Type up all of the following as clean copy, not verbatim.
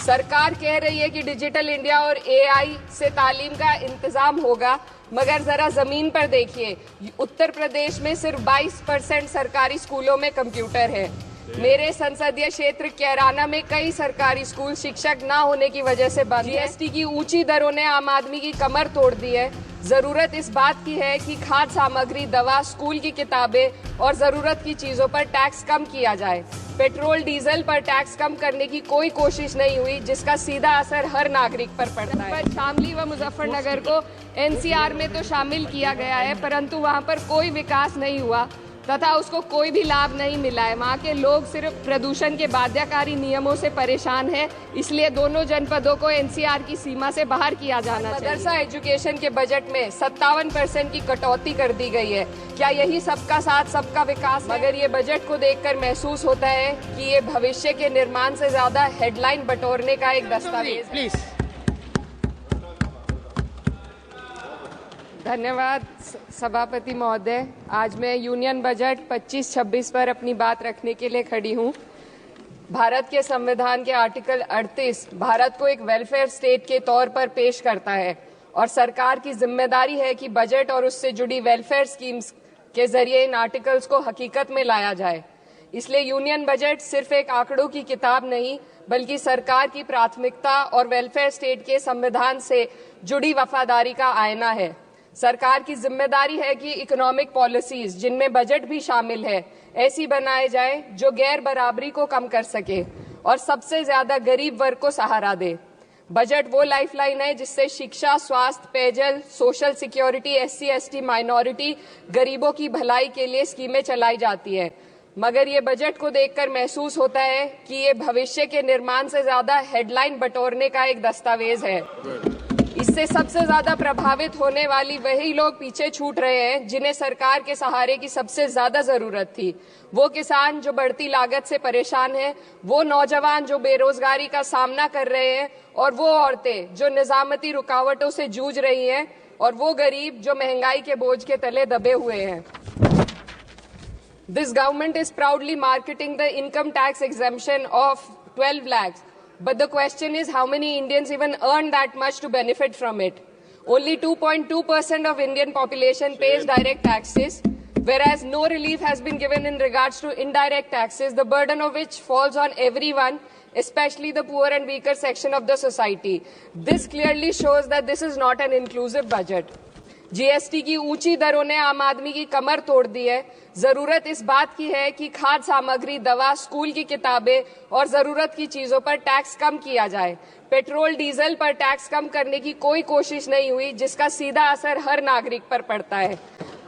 सरकार कह रही है कि डिजिटल इंडिया और एआई से तालीम का इंतजाम होगा, मगर जरा जमीन पर देखिए, उत्तर प्रदेश में सिर्फ 22% सरकारी स्कूलों में कंप्यूटर है। मेरे संसदीय क्षेत्र कैराना में कई सरकारी स्कूल शिक्षक ना होने की वजह से बंद है। जीएसटी की ऊंची दरों ने आम आदमी की कमर तोड़ दी है। जरूरत इस बात की है कि खाद्य सामग्री, दवा, स्कूल की किताबें और जरूरत की चीजों पर टैक्स कम किया जाए। पेट्रोल डीजल पर टैक्स कम करने की कोई कोशिश नहीं हुई, जिसका सीधा असर हर नागरिक पर पड़ता है। पर शामली व मुजफ्फरनगर को एनसीआर में तो शामिल किया गया है, परंतु वहां पर कोई विकास नहीं हुआ तथा उसको कोई भी लाभ नहीं मिला है। वहाँ के लोग सिर्फ प्रदूषण के बाध्यकारी नियमों से परेशान हैं, इसलिए दोनों जनपदों को एनसीआर की सीमा से बाहर किया जाना चाहिए। मदरसा एजुकेशन के बजट में 57% की कटौती कर दी गई है। क्या यही सबका साथ सबका विकास? मगर ये बजट को देखकर महसूस होता है कि ये भविष्य के निर्माण से ज्यादा हेडलाइन बटोरने का एक दस्तावेज है। धन्यवाद सभापति महोदय। आज मैं यूनियन बजट 25-26 पर अपनी बात रखने के लिए खड़ी हूँ। भारत के संविधान के आर्टिकल 38 भारत को एक वेलफेयर स्टेट के तौर पर पेश करता है और सरकार की जिम्मेदारी है कि बजट और उससे जुड़ी वेलफेयर स्कीम्स के जरिए इन आर्टिकल्स को हकीकत में लाया जाए। इसलिए यूनियन बजट सिर्फ एक आंकड़ों की किताब नहीं, बल्कि सरकार की प्राथमिकता और वेलफेयर स्टेट के संविधान से जुड़ी वफादारी का आईना है। सरकार की जिम्मेदारी है कि इकोनॉमिक पॉलिसीज, जिनमें बजट भी शामिल है, ऐसी बनाए जाए जो गैर बराबरी को कम कर सके और सबसे ज्यादा गरीब वर्ग को सहारा दे। बजट वो लाइफलाइन है जिससे शिक्षा, स्वास्थ्य, पेयजल, social security, SC, ST, minority, गरीबों की भलाई के लिए स्कीमें चलाई जाती है। मगर ये बजट को देखकर महसूस होता है कि ये भविष्य के निर्माण से ज्यादा हेडलाइन बटोरने का एक दस्तावेज है। इससे सबसे ज्यादा प्रभावित होने वाली वही लोग पीछे छूट रहे हैं जिन्हें सरकार के सहारे की सबसे ज्यादा जरूरत थी। वो किसान जो बढ़ती लागत से परेशान हैं, वो नौजवान जो बेरोजगारी का सामना कर रहे हैं, और वो औरतें जो निजामती रुकावटों से जूझ रही हैं, और वो गरीब जो महंगाई के बोझ के तले दबे हुए हैं। This government is proudly marketing the income tax exemption of 12 lakhs. But the question is, how many Indians even earn that much to benefit from it? Only 2.2% of Indian population pays direct taxes, whereas no relief has been given in regards to indirect taxes, the burden of which falls on everyone, especially the poor and weaker section of the society. This clearly shows that this is not an inclusive budget. GST की ऊंची दरों ने आम आदमी की कमर तोड़ दी है। जरूरत इस बात की है कि खाद्य सामग्री, दवा, स्कूल की किताबें और जरूरत की चीजों पर टैक्स कम किया जाए। पेट्रोल डीजल पर टैक्स कम करने की कोई कोशिश नहीं हुई, जिसका सीधा असर हर नागरिक पर पड़ता है।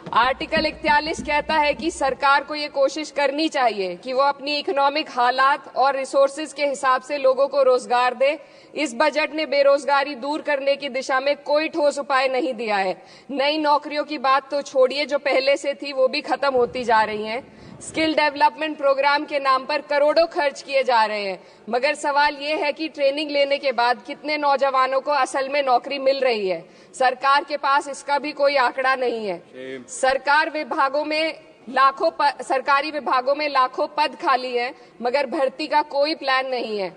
आर्टिकल 41 कहता है कि सरकार को ये कोशिश करनी चाहिए कि वो अपनी इकोनॉमिक हालात और रिसोर्सेज के हिसाब से लोगों को रोजगार दे। इस बजट ने बेरोजगारी दूर करने की दिशा में कोई ठोस उपाय नहीं दिया है। नई नौकरियों की बात तो छोड़िए, जो पहले से थी वो भी खत्म होती जा रही हैं। स्किल डेवलपमेंट प्रोग्राम के नाम पर करोड़ों खर्च किए जा रहे हैं, मगर सवाल ये है कि ट्रेनिंग लेने के बाद कितने नौजवानों को असल में नौकरी मिल रही है। सरकार के पास इसका भी कोई आंकड़ा नहीं है। सरकारी विभागों में लाखों पद खाली हैं, मगर भर्ती का कोई प्लान नहीं है।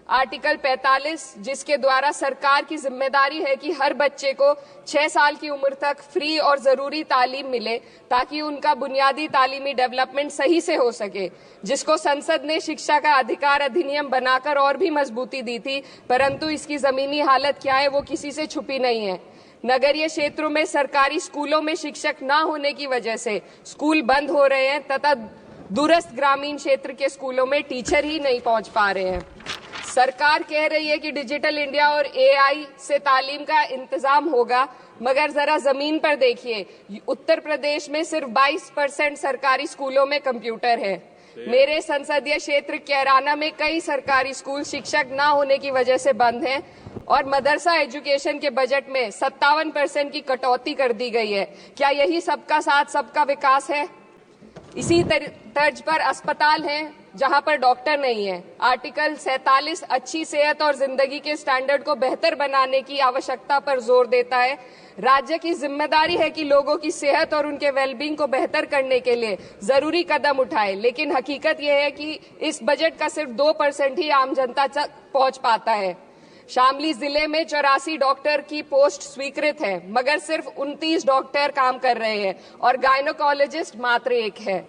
आर्टिकल 45, जिसके द्वारा सरकार की जिम्मेदारी है कि हर बच्चे को 6 साल की उम्र तक फ्री और जरूरी तालीम मिले, ताकि उनका बुनियादी तालीमी डेवलपमेंट सही से हो सके, जिसको संसद ने शिक्षा का अधिकार अधिनियम बनाकर और भी मजबूती दी थी, परंतु इसकी जमीनी हालत क्या है वो किसी से छुपी नहीं है। नगरीय क्षेत्रों में सरकारी स्कूलों में शिक्षक न होने की वजह से स्कूल बंद हो रहे हैं तथा दूरस्थ ग्रामीण क्षेत्र के स्कूलों में टीचर ही नहीं पहुंच पा रहे हैं। सरकार कह रही है कि डिजिटल इंडिया और एआई से तालीम का इंतजाम होगा, मगर जरा जमीन पर देखिए, उत्तर प्रदेश में सिर्फ 22% सरकारी स्कूलों में कंप्यूटर है। मेरे संसदीय क्षेत्र कैराना में कई सरकारी स्कूल शिक्षक न होने की वजह से बंद हैं और मदरसा एजुकेशन के बजट में 57% की कटौती कर दी गई है। क्या यही सबका साथ सबका विकास है? इसी तर्ज पर अस्पताल हैं, जहां पर डॉक्टर नहीं है। आर्टिकल 47 अच्छी सेहत और जिंदगी के स्टैंडर्ड को बेहतर बनाने की आवश्यकता पर जोर देता है। राज्य की जिम्मेदारी है कि लोगों की सेहत और उनके वेलबींग को बेहतर करने के लिए जरूरी कदम उठाए, लेकिन हकीकत यह है कि इस बजट का सिर्फ 2% ही आम जनता तक पहुंच पाता है। शामली जिले में 84 डॉक्टर की पोस्ट स्वीकृत है, मगर सिर्फ 29 डॉक्टर काम कर रहे हैं और गायनोकोलॉजिस्ट मात्र 1 है।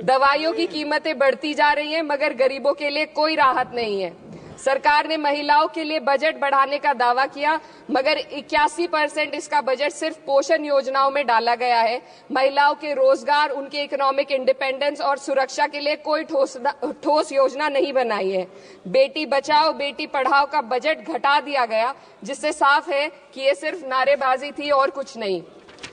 दवाइयों की कीमतें बढ़ती जा रही हैं, मगर गरीबों के लिए कोई राहत नहीं है। सरकार ने महिलाओं के लिए बजट बढ़ाने का दावा किया, मगर 81% इसका बजट सिर्फ पोषण योजनाओं में डाला गया है। महिलाओं के रोजगार, उनके इकोनॉमिक इंडिपेंडेंस और सुरक्षा के लिए कोई ठोस योजना नहीं बनाई है। बेटी बचाओ बेटी पढ़ाओ का बजट घटा दिया गया, जिससे साफ है कि ये सिर्फ नारेबाजी थी और कुछ नहीं।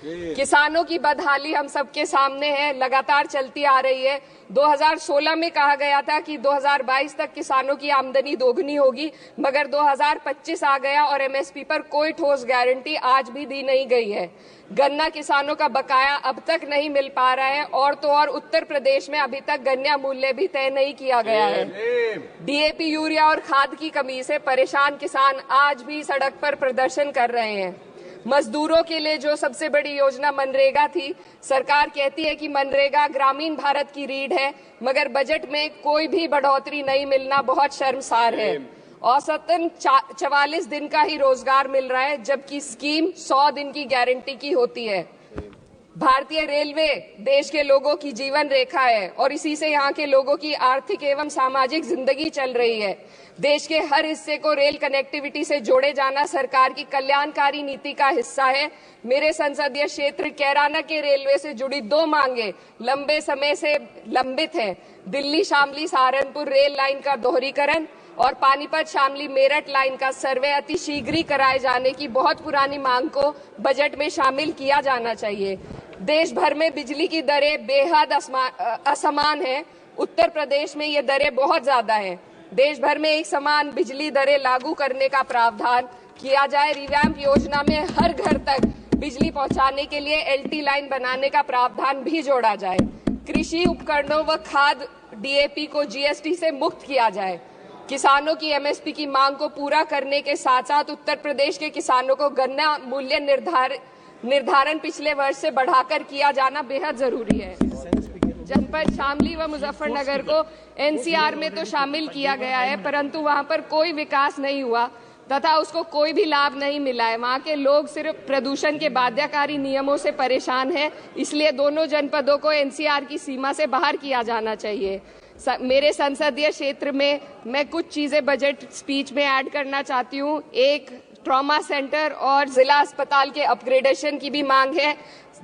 किसानों की बदहाली हम सबके सामने है, लगातार चलती आ रही है। 2016 में कहा गया था कि 2022 तक किसानों की आमदनी दोगुनी होगी, मगर 2025 आ गया और एमएसपी पर कोई ठोस गारंटी आज भी दी नहीं गई है। गन्ना किसानों का बकाया अब तक नहीं मिल पा रहा है, और तो और उत्तर प्रदेश में अभी तक गन्ना मूल्य भी तय नहीं किया गया है। डीएपी, यूरिया और खाद की कमी से परेशान किसान आज भी सड़क पर प्रदर्शन कर रहे हैं। मजदूरों के लिए जो सबसे बड़ी योजना मनरेगा थी, सरकार कहती है कि मनरेगा ग्रामीण भारत की रीढ़ है, मगर बजट में कोई भी बढ़ोतरी नहीं मिलना बहुत शर्मसार है। औसतन 44 दिन का ही रोजगार मिल रहा है, जबकि स्कीम 100 दिन की गारंटी की होती है। भारतीय रेलवे देश के लोगों की जीवन रेखा है और इसी से यहाँ के लोगों की आर्थिक एवं सामाजिक जिंदगी चल रही है। देश के हर हिस्से को रेल कनेक्टिविटी से जोड़े जाना सरकार की कल्याणकारी नीति का हिस्सा है। मेरे संसदीय क्षेत्र कैराना के रेलवे से जुड़ी 2 मांगे लंबे समय से लंबित हैं। दिल्ली शामली सहारनपुर रेल लाइन का दोहरीकरण और पानीपत शामली मेरठ लाइन का सर्वे अति शीघ्र ही कराए जाने की बहुत पुरानी मांग को बजट में शामिल किया जाना चाहिए। देश भर में बिजली की दरें बेहद असमान हैं। उत्तर प्रदेश में ये दरें बहुत ज्यादा हैं। देश भर में एक समान बिजली दरें लागू करने का प्रावधान किया जाए। रिवैम्प योजना में हर घर तक बिजली पहुंचाने के लिए एलटी लाइन बनाने का प्रावधान भी जोड़ा जाए। कृषि उपकरणों व खाद डीएपी को जीएसटी से मुक्त किया जाए। किसानों की एमएसपी की मांग को पूरा करने के साथ साथ उत्तर प्रदेश के किसानों को गन्ना मूल्य निर्धारण पिछले वर्ष से बढ़ाकर किया जाना बेहद जरूरी है। जनपद शामली व मुजफ्फरनगर को एनसीआर में तो शामिल किया गया है, परंतु वहां पर कोई विकास नहीं हुआ तथा उसको कोई भी लाभ नहीं मिला है। वहां के लोग सिर्फ प्रदूषण के बाध्यकारी नियमों से परेशान हैं, इसलिए दोनों जनपदों को एनसीआर की सीमा से बाहर किया जाना चाहिए। मेरे संसदीय क्षेत्र में मैं कुछ चीजें बजट स्पीच में ऐड करना चाहती हूँ। एक, ट्रॉमा सेंटर और जिला अस्पताल के अपग्रेडेशन की भी मांग है।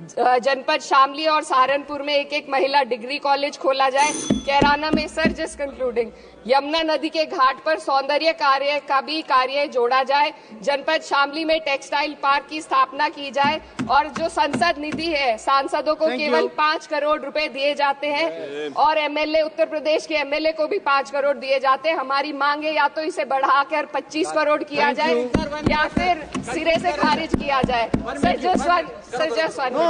जनपद शामली और सहारनपुर में एक महिला डिग्री कॉलेज खोला जाए। कैराना में जस्ट कंक्लूडिंग, यमुना नदी के घाट पर सौंदर्य कार्य का भी कार्य जोड़ा जाए। जनपद शामली में टेक्सटाइल पार्क की स्थापना की जाए और जो संसद निधि है, सांसदों को केवल 5 करोड़ रुपए दिए जाते हैं और एमएलए, उत्तर प्रदेश के एमएलए को भी 5 करोड़ दिए जाते हैं। हमारी मांग है या तो इसे बढ़ाकर 25 करोड़ किया जाए या फिर सिरे से खारिज किया जाए। Sir just one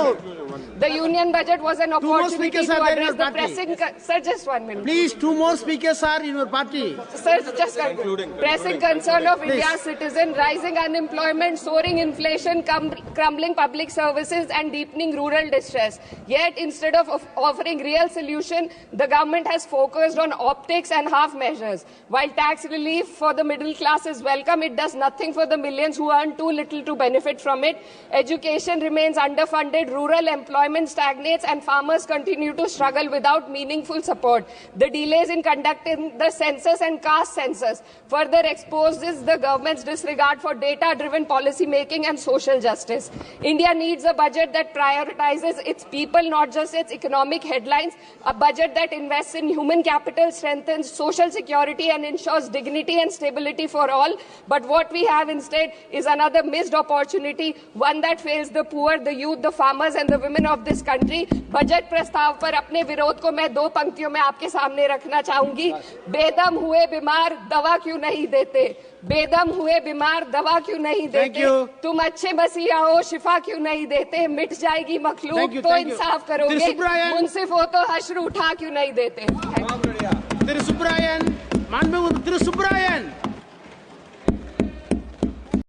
The union budget was an opportunity to address the pressing... Sir, just 1 minute. Please, 2 more speakers are in your party. Sir, just pressing concern of India's citizen, rising unemployment, soaring inflation, crumbling public services and deepening rural distress. Yet, instead of offering real solution, the government has focused on optics and half measures. While tax relief for the middle class is welcome, it does nothing for the millions who earn too little to benefit from it. Education remains underfunded, rural employment stagnates and farmers continue to struggle without meaningful support. The delays in conducting the census and caste census further exposes the government's disregard for data-driven policy making and social justice. India needs a budget that prioritizes its people, not just its economic headlines, a budget that invests in human capital, strengthens social security and ensures dignity and stability for all. But what we have instead is another missed opportunity, one that fails the poor, the youth, the farmers and the women of this country. Budget प्रस्ताव पर अपने विरोध को मैं 2 पंक्तियों में आपके सामने रखना चाहूंगी। बेदम हुए बीमार दवा क्यों नहीं देते? बेदम हुए बीमार दवा क्यों नहीं देते? तुम अच्छे मसीहा हो, शिफा क्यों नहीं देते? मिट जाएगी मखलूक तो इंसाफ करोगे, मुंसिफ हो तो हश्र उठा क्यों नहीं देते? Subrayan, Manbungu Thiru Subrayan.